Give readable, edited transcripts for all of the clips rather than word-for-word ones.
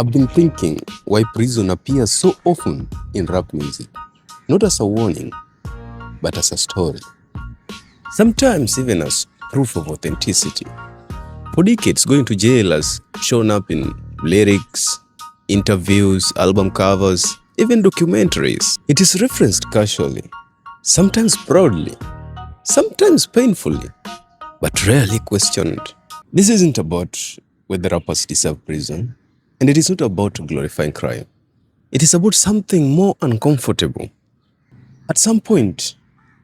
I've been thinking why prison appears so often in rap music, not as a warning, but as a story. Sometimes even as proof of authenticity. For decades, going to jail has shown up in lyrics, interviews, album covers, even documentaries. It is referenced casually, sometimes proudly, sometimes painfully, but rarely questioned. This isn't about whether rappers deserve prison, and it is not about glorifying crime. It is about something more uncomfortable. At some point,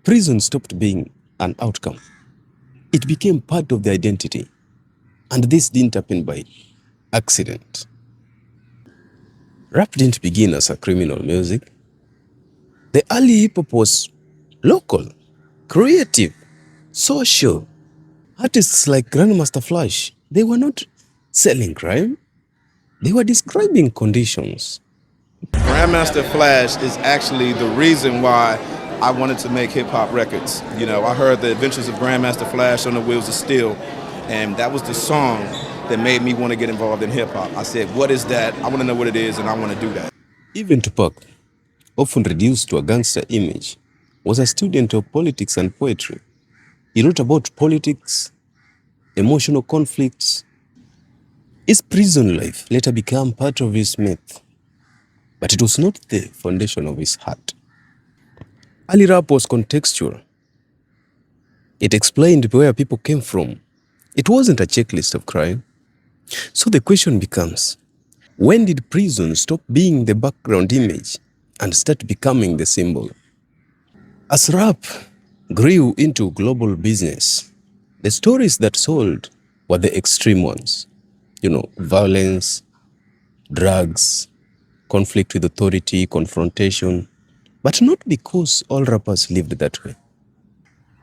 prison stopped being an outcome. It became part of the identity, and this didn't happen by accident. Rap didn't begin as a criminal music. The early hip-hop was local, creative, social. Artists like Grandmaster Flash, they were not selling crime, they were describing conditions. Grandmaster Flash is actually the reason why I wanted to make hip-hop records. You know, I heard the Adventures of Grandmaster Flash on the Wheels of Steel, and that was the song that made me want to get involved in hip-hop. I said, what is that? I want to know what it is, and I want to do that. Even Tupac, often reduced to a gangster image, was a student of politics and poetry. He wrote about politics, emotional conflicts. His prison life later became part of his myth, but it was not the foundation of his heart. Early rap was contextual. It explained where people came from. It wasn't a checklist of crime. So the question becomes, when did prison stop being the background image and start becoming the symbol? As rap grew into global business, the stories that sold were the extreme ones. Violence, drugs, conflict with authority, confrontation. But not because all rappers lived that way,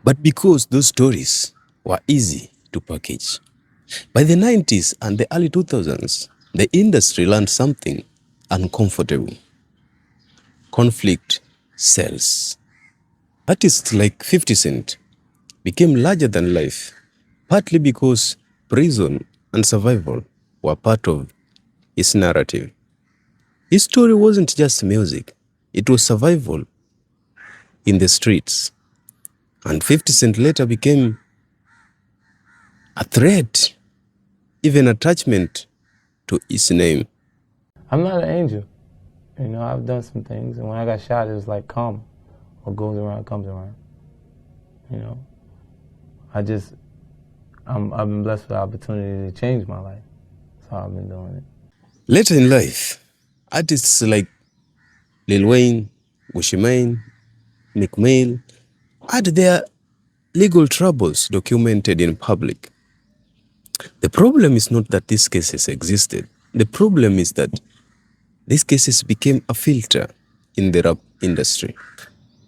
but because those stories were easy to package. By the 90s and the early 2000s, the industry learned something uncomfortable. Conflict sells. Artists like 50 Cent became larger than life, partly because prison and survival were part of his narrative. His story wasn't just music, it was survival in the streets. And 50 Cent later became a threat, even attachment to his name. I'm not an angel. I've done some things, and when I got shot, it was like karma. What goes around comes around. I've been blessed with the opportunity to change my life. That's how I've been doing it. Later in life, artists like Lil Wayne, Gucci Mane, Meek Mill had their legal troubles documented in public. The problem is not that these cases existed. The problem is that these cases became a filter in the rap industry.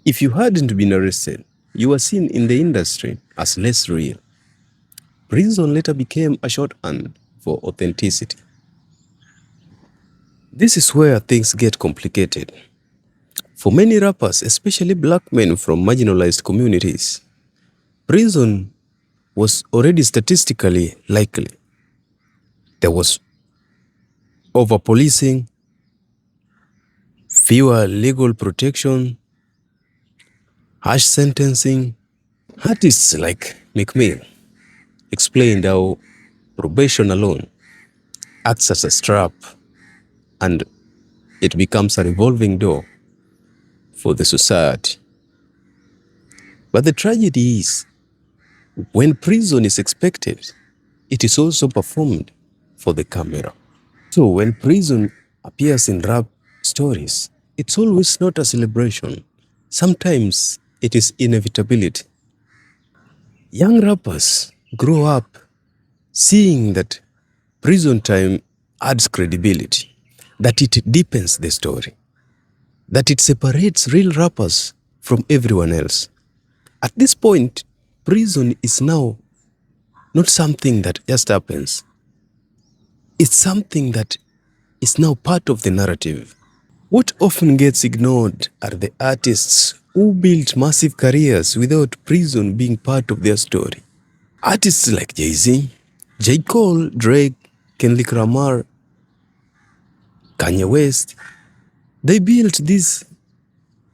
If you hadn't been arrested, you were seen in the industry as less real. Prison later became a shorthand for authenticity. This is where things get complicated. For many rappers, especially black men from marginalized communities, prison was already statistically likely. There was over-policing, fewer legal protection, harsh sentencing. Artists like Meek Mill explained how probation alone acts as a strap and it becomes a revolving door for the society. But the tragedy is, when prison is expected, it is also performed for the camera. So when prison appears in rap stories, it's always not a celebration. Sometimes it is inevitability. Young rappers grow up seeing that prison time adds credibility, that it deepens the story, that it separates real rappers from everyone else. At this point, prison is now not something that just happens. It's something that is now part of the narrative. What often gets ignored are the artists who built massive careers without prison being part of their story. Artists like Jay-Z, J. Cole, Drake, Kendrick Lamar, Kanye West, they built these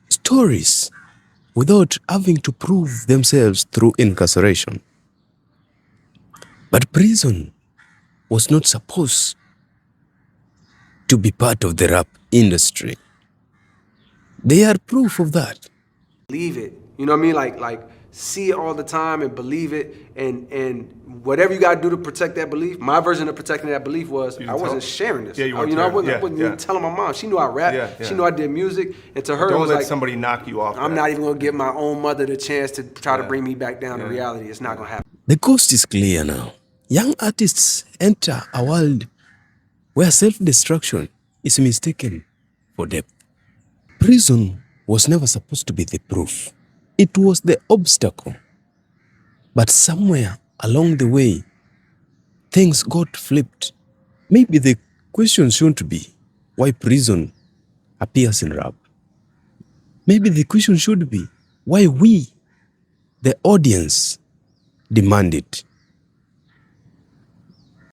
stories without having to prove themselves through incarceration. But prison was not supposed to be part of the rap industry. They are proof of that. Believe it. You know what I mean? Like see it all the time and believe it, and whatever you got to do to protect that belief. My version of protecting that belief was I wasn't sharing this. Yeah, you weren't. You know, I wasn't even telling my mom. She knew I rap. Yeah. She knew I did music, and to her Don't it was let like somebody knock you off. I'm not even gonna give my own mother the chance to try to bring me back down to reality. It's not gonna happen. The coast is clear now. Young artists enter a world where self-destruction is mistaken for depth. Prison was never supposed to be the proof. It was the obstacle. But somewhere along the way, things got flipped. Maybe the question shouldn't be why prison appears in rap. Maybe the question should be why we, the audience, demand it.